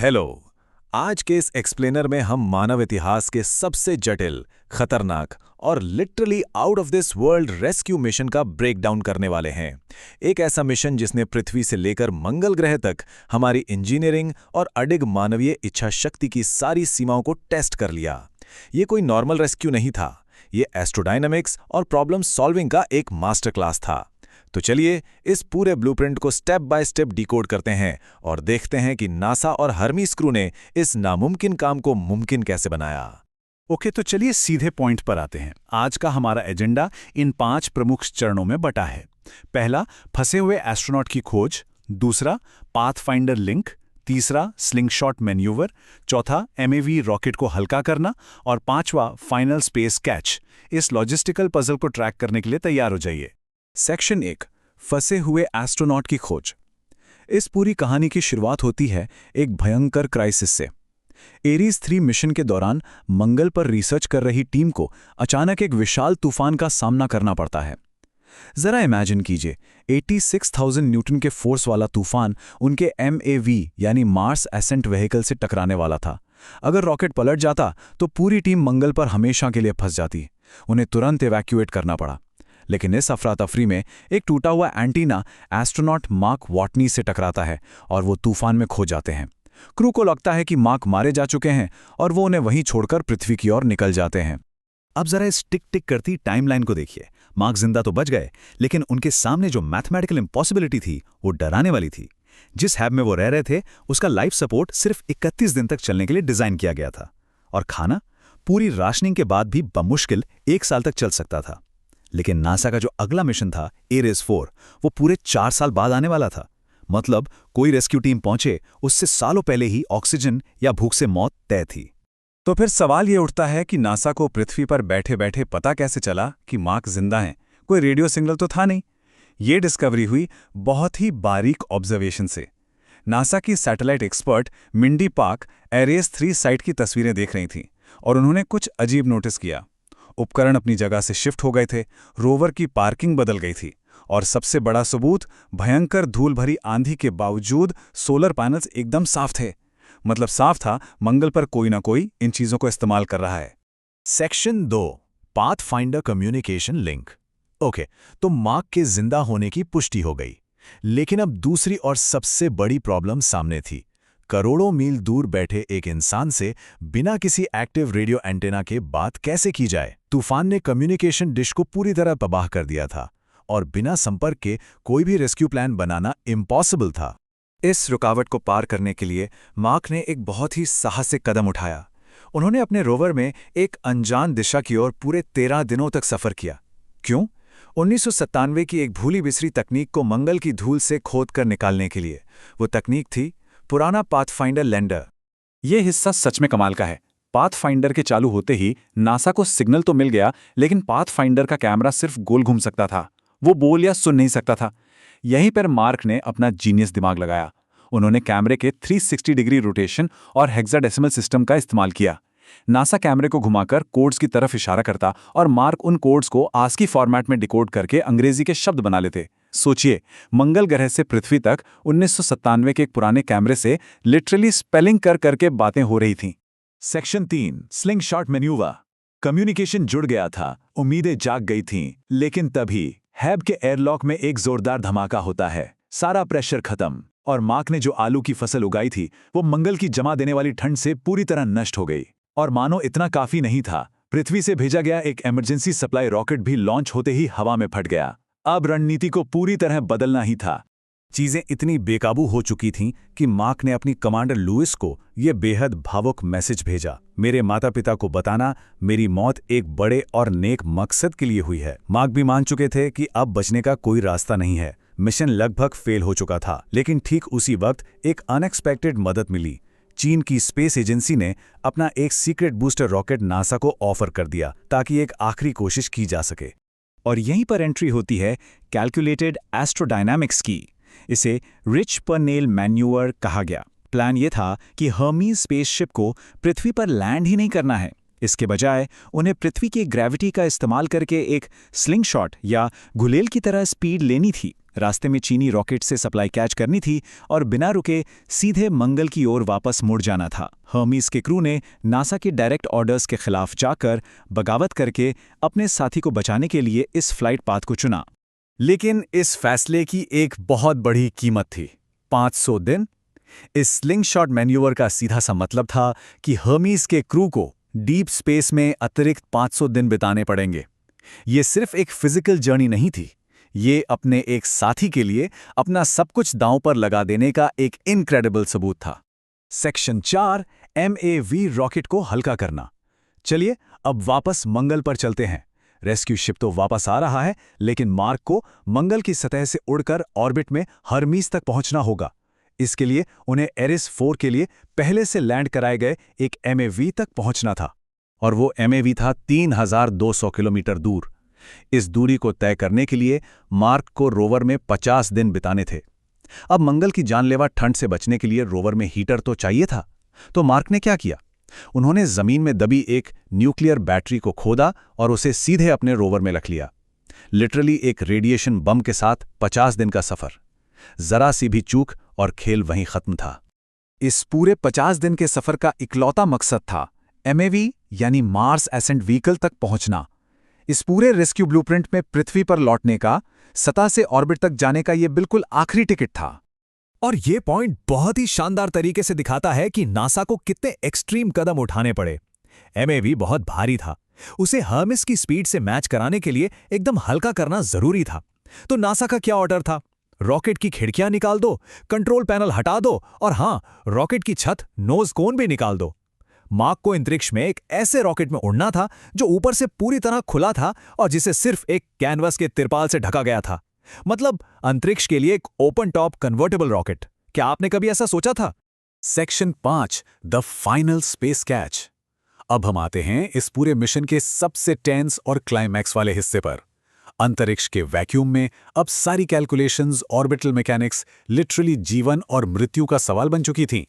Hello. आज के इस एक्सप्लेनर में हम मानव इतिहास के सबसे जटिल, खतरनाक और literally out of this world rescue mission का ब्रेकडाउन करने वाले हैं। एक ऐसा मिशन जिसने पृथ्वी से लेकर मंगल ग्रह तक हमारी इंजीनियरिंग और अडिग मानवीय इच्छा शक्ति की सारी सीमाओं को टेस्ट कर लिया। ये कोई नॉर्मल रेस्क्यू नहीं था, ये एस्ट्रोडायनामिक्स और प्रॉब्लम सॉल्विंग का एक मास्टर क्लास था। तो चलिए इस पूरे ब्लूप्रिंट को स्टेप बाय स्टेप डिकोड करते हैं और देखते हैं कि नासा और हर्मीस क्रू ने इस नामुमकिन काम को मुमकिन कैसे बनाया। ओके, तो चलिए सीधे पॉइंट पर आते हैं। आज का हमारा एजेंडा इन 5 प्रमुख चरणों में बटा है। पहला, फंसे हुए एस्ट्रोनॉट की खोज। दूसरा, पाथफाइंडर लिंक। तीसरा, स्लिंगशॉट मैन्यूवर। चौथा, एमएवी रॉकेट को हल्का करना। और पांचवा, फाइनल स्पेस कैच। इस लॉजिस्टिकल पजल को ट्रैक करने के लिए तैयार हो जाइए। सेक्शन 1, फंसे हुए एस्ट्रोनॉट की खोज। इस पूरी कहानी की शुरुआत होती है एक भयंकर क्राइसिस से। एरीज 3 मिशन के दौरान मंगल पर रिसर्च कर रही टीम को अचानक एक विशाल तूफान का सामना करना पड़ता है। जरा इमेजिन कीजिए, 86,000 न्यूटन के फोर्स वाला तूफान उनके MAV यानी मार्स एसेंट व्हीकल से टकराने वाला था। अगर रॉकेट पलट जाता तो पूरी टीम मंगल पर हमेशा के लिए फंस जाती। उन्हें तुरंत इवैक्यूएट करना पड़ा। लेकिन इस अफरा-तफरी में एक टूटा हुआ एंटीना एस्ट्रोनॉट मार्क वॉटनी से टकराता है और वो तूफान में खो जाते हैं। क्रू को लगता है कि मार्क मारे जा चुके हैं और वो उन्हें वहीं छोड़कर पृथ्वी की ओर निकल जाते हैं। अब जरा इस टिक टिक करती टाइमलाइन को देखिए। मार्क जिंदा तो बच गए, लेकिन उनके सामने जो मैथमेटिकल इम्पॉसिबिलिटी थी वो डराने वाली थी। जिस हैब में वो रह रहे थे उसका लाइफ सपोर्ट सिर्फ 31 दिन तक चलने के लिए डिजाइन किया गया था। और खाना पूरी राशनिंग के बाद भी बमुश्किल 1 साल तक चल सकता था। लेकिन नासा का जो अगला मिशन था, एरेस 4, वो पूरे 4 साल बाद आने वाला था। मतलब कोई रेस्क्यू टीम पहुंचे उससे सालों पहले ही ऑक्सीजन या भूख से मौत तय थी। तो फिर सवाल ये उठता है कि नासा को पृथ्वी पर बैठे बैठे पता कैसे चला कि मार्क जिंदा हैं? कोई रेडियो सिग्नल तो था नहीं। ये डिस्कवरी हुई बहुत ही बारीक ऑब्जर्वेशन से। नासा की satellite expert Mindy Park Ares 3 site की तस्वीरें देख रही थीं और उन्होंने कुछ अजीब नोटिस किया। उपकरण अपनी जगह से शिफ्ट हो गए थे, रोवर की पार्किंग बदल गई थी और सबसे बड़ा सबूत, भयंकर धूल भरी आंधी के बावजूद सोलर पैनल्स एकदम साफ थे। मतलब साफ था, मंगल पर कोई ना कोई इन चीजों को इस्तेमाल कर रहा है। Section 2, pathfinder communication link. Okay, तो मार्क के जिंदा होने की पुष्टि हो गई, लेकिन अब दूसरी और सबसे बड़ी प्रॉब्लम सामने थी। करोड़ों मील दूर बैठे एक इंसान से बिना किसी एक्टिव रेडियो एंटेना के बात कैसे की जाए? तूफान ने कम्युनिकेशन डिश को पूरी तरह तबाह कर दिया था और बिना संपर्क के कोई भी रेस्क्यू प्लान बनाना इम्पॉसिबल था। इस रुकावट को पार करने के लिए मार्क ने एक बहुत ही साहसिक कदम उठाया। उन्होंने अपने रोवर में एक अनजान दिशा की ओर पूरे 13 दिनों तक सफर किया। क्यों? 1997 की एक भूली बिसरी तकनीक को मंगल की धूल से खोद कर निकालने के लिए। वो तकनीक थी पुराना पाथफाइंडर लैंडर। ये हिस्सा सच में कमाल का है। पाथफाइंडर के चालू होते ही नासा को सिग्नल तो मिल गया, लेकिन पाथफाइंडर का कैमरा सिर्फ गोल घूम सकता था। वो बोल या सुन नहीं सकता था। यहीं पर मार्क ने अपना जीनियस दिमाग लगाया। उन्होंने कैमरे के 360 डिग्री रोटेशन और हेक्साडेसिमल सिस्टम का इस्तेमाल किया। नासा कैमरे को घुमाकर कोड्स की तरफ इशारा करता और मार्क उन कोड्स को आस्की फॉर्मेट में डिकोड करके अंग्रेजी के शब्द बना लेते। सोचिए, मंगल ग्रह से पृथ्वी तक 1997 के एक पुराने कैमरे से लिटरली स्पेलिंग कर करके बातें हो रही थीं। Section 3, स्लिंगशॉट manoeuvre. कम्युनिकेशन जुड़ गया था, उम्मीदें जाग गई थीं, लेकिन तभी हैब के एयरलॉक में एक जोरदार धमाका होता है। सारा प्रेशर खत्म और मार्क ने जो आलू की फसल उगाई थी वो मंगल की जमा देने वाली ठंड से पूरी तरह नष्ट हो गई। और मानो इतना काफी नहीं था, पृथ्वी से भेजा गया एक इमरजेंसी सप्लाई रॉकेट भी लॉन्च होते ही हवा में फट गया। अब रणनीति को पूरी तरह बदलना ही था। चीजें इतनी बेकाबू हो चुकी थीं कि मार्क ने अपनी कमांडर लुइस को यह बेहद भावुक मैसेज भेजा। मेरे माता पिता को बताना, मेरी मौत एक बड़े और नेक मकसद के लिए हुई है। मार्क भी मान चुके थे कि अब बचने का कोई रास्ता नहीं है। मिशन लगभग फेल हो चुका था, लेकिन ठीक उसी वक्त एक अनएक्सपेक्टेड मदद मिली। चीन की स्पेस एजेंसी ने अपना एक सीक्रेट बूस्टर रॉकेट नासा को ऑफर कर दिया ताकि एक आखिरी कोशिश की जा सके। और यहीं पर एंट्री होती है कैलकुलेटेड एस्ट्रोडायनामिक्स की। इसे रिच परनेल मैन्यूवर कहा गया। प्लान ये था कि हर्मीज स्पेसशिप को पृथ्वी पर लैंड ही नहीं करना है। इसके बजाय उन्हें पृथ्वी की ग्रेविटी का इस्तेमाल करके एक स्लिंगशॉट या गुलेल की तरह स्पीड लेनी थी। रास्ते में चीनी रॉकेट से सप्लाई कैच करनी थी और बिना रुके सीधे मंगल की ओर वापस मुड़ जाना था। हर्मीज के क्रू ने नासा के डायरेक्ट ऑर्डर्स के खिलाफ जाकर बगावत करके अपने साथी को बचाने के लिए इस फ्लाइट पाथ को चुना। लेकिन इस फैसले की एक बहुत बड़ी कीमत थी, 500 दिन। इस स्लिंगशॉट मैन्यूवर का सीधा सा मतलब था कि हर्मीज के क्रू को डीप स्पेस में अतिरिक्त 500 दिन बिताने पड़ेंगे। ये सिर्फ एक फिजिकल जर्नी नहीं थी, ये अपने एक साथी के लिए अपना सब कुछ दांव पर लगा देने का एक इनक्रेडिबल सबूत था। सेक्शन 4 MAV रॉकेट को हल्का करना। चलिए अब वापस मंगल पर चलते हैं। रेस्क्यू शिप तो वापस आ रहा है, लेकिन मार्क को मंगल की सतह से उड़कर ऑर्बिट में हर्मीज तक पहुंचना होगा। इसके लिए उन्हें एरिस 4 के लिए पहले से लैंड कराए गए एक MAV तक पहुंचना था, और वो MAV था 3200 किलोमीटर दूर। इस दूरी को तय करने के लिए मार्क को रोवर में 50 दिन बिताने थे। अब मंगल की जानलेवा ठंड से बचने के लिए रोवर में हीटर तो चाहिए था, तो मार्क ने क्या किया? उन्होंने जमीन में दबी एक न्यूक्लियर बैटरी को खोदा और उसे सीधे अपने रोवर में रख लिया। लिटरली एक रेडिएशन बम के साथ 50 दिन का सफर। जरा सी भी चूक और खेल वहीं खत्म था। इस पूरे 50 दिन के सफर का इकलौता मकसद था MAV यानी मार्स एसेंट व्हीकल तक पहुंचना। इस पूरे रेस्क्यू ब्लूप्रिंट में पृथ्वी पर लौटने का, सतह से ऑर्बिट तक जाने का ये बिल्कुल आखिरी टिकट था। और ये पॉइंट बहुत ही शानदार तरीके से दिखाता है कि नासा को कितने एक्सट्रीम कदम उठाने पड़े। MAV बहुत भारी था, उसे हर्मिस की स्पीड से मैच कराने के लिए एकदम हल्का करना जरूरी था। तो नासा का क्या ऑर्डर था? रॉकेट की खिड़कियां निकाल दो, कंट्रोल पैनल हटा दो, और हां, रॉकेट की छत, नोज कोन भी निकाल दो। मार्क को अंतरिक्ष में एक ऐसे रॉकेट में उड़ना था जो ऊपर से पूरी तरह खुला था और जिसे सिर्फ एक कैनवस के तिरपाल से ढका गया था। मतलब अंतरिक्ष के लिए एक ओपन टॉप कन्वर्टेबल रॉकेट। क्या आपने कभी ऐसा सोचा था? Section 5 the final space catch. अब हम आते हैं इस पूरे मिशन के सबसे टेंस और क्लाइमैक्स वाले हिस्से पर। अंतरिक्ष के वैक्यूम में अब सारी कैलकुलेशंस, ऑर्बिटल मैकेनिक्स लिटरली जीवन और मृत्यु का सवाल बन चुकी थीं।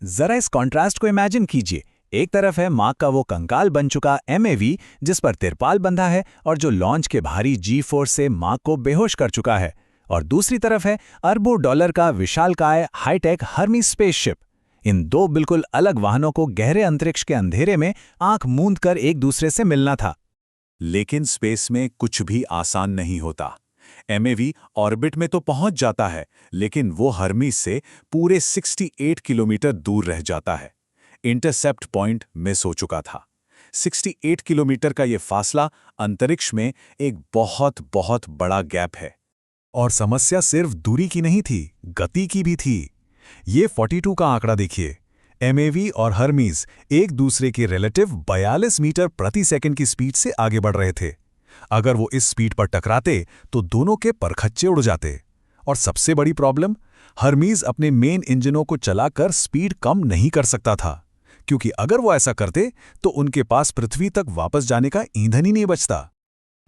जरा इस कॉन्ट्रास्ट को इमेजिन कीजिए। एक तरफ है मार्क का वो कंकाल बन चुका MAV जिस पर तिरपाल बंधा है और जो लॉन्च के भारी G-फोर्स से मार्क को बेहोश कर चुका है, और दूसरी तरफ है अरबों डॉलर का विशालकाय हाईटेक हर्मीज स्पेसशिप। इन दो बिल्कुल अलग वाहनों को गहरे अंतरिक्ष के अंधेरे में आंख मूंद कर एक दूसरे से मिलना था। लेकिन स्पेस में कुछ भी आसान नहीं होता। MAV ऑर्बिट में तो पहुंच जाता है, लेकिन वो हर्मीज से पूरे 68 किलोमीटर दूर रह जाता है। इंटरसेप्ट पॉइंट मिस हो चुका था। 68 किलोमीटर का ये फासला अंतरिक्ष में एक बहुत बहुत बड़ा गैप है। और समस्या सिर्फ दूरी की नहीं थी, गति की भी थी। ये 42 का आंकड़ा देखिए। MAV और हर्मीज एक दूसरे के रिलेटिव 42 मीटर प्रति सेकंड की स्पीड से आगे बढ़ रहे थे। अगर वो इस स्पीड पर टकराते तो दोनों के परखच्चे उड़ जाते। और सबसे बड़ी प्रॉब्लम, हर्मीज अपने मेन इंजनों को चलाकर स्पीड कम नहीं कर सकता था, क्योंकि अगर वो ऐसा करते तो उनके पास पृथ्वी तक वापस जाने का ईंधन ही नहीं बचता।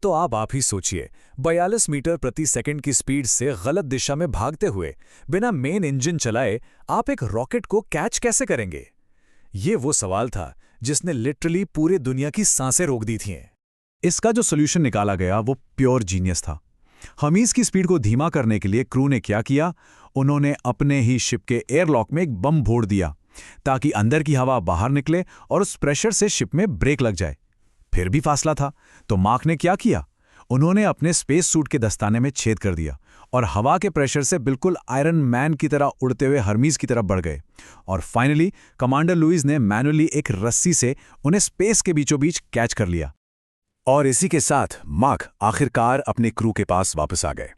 तो आप ही सोचिए, 42 मीटर प्रति सेकंड की स्पीड से गलत दिशा में भागते हुए बिना मेन इंजन चलाए आप एक रॉकेट को कैच कैसे करेंगे? ये वो सवाल था जिसने लिटरली पूरी दुनिया की सांसें रोक दी थीं। इसका जो सोल्यूशन निकाला गया वो प्योर जीनियस था। हर्मीज की स्पीड को धीमा करने के लिए क्रू ने क्या किया? उन्होंने अपने ही शिप के एयरलॉक में एक बम फोड़ दिया ताकि अंदर की हवा बाहर निकले और उस प्रेशर से शिप में ब्रेक लग जाए। फिर भी फासला था, तो मार्क ने क्या किया? उन्होंने अपने स्पेस सूट के दस्ताने में छेद कर दिया और हवा के प्रेशर से बिल्कुल आयरन मैन की तरह उड़ते हुए हर्मीज की तरफ बढ़ गए। और फाइनली कमांडर लुईस ने मैनुअली एक रस्सी से उन्हें स्पेस के बीचों बीच कैच कर लिया। और इसी के साथ मार्क आखिरकार अपने क्रू के पास वापस आ गए।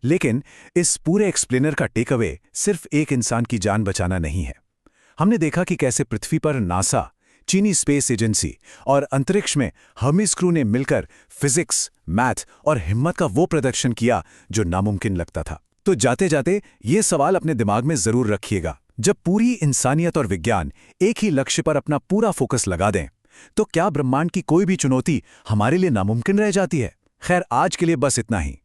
लेकिन इस पूरे एक्सप्लेनर का टेक अवे सिर्फ एक इंसान की जान बचाना नहीं है। हमने देखा कि कैसे पृथ्वी पर नासा, चीनी स्पेस एजेंसी और अंतरिक्ष में हर्मीज क्रू ने मिलकर फिजिक्स, मैथ और हिम्मत का वो प्रदर्शन किया जो नामुमकिन लगता था। तो जाते जाते ये सवाल अपने दिमाग में जरूर रखिएगा, जब पूरी इंसानियत और विज्ञान एक ही लक्ष्य पर अपना पूरा फोकस लगा दें, तो क्या ब्रह्मांड की कोई भी चुनौती हमारे लिए नामुमकिन रह जाती है? खैर, आज के लिए बस इतना ही।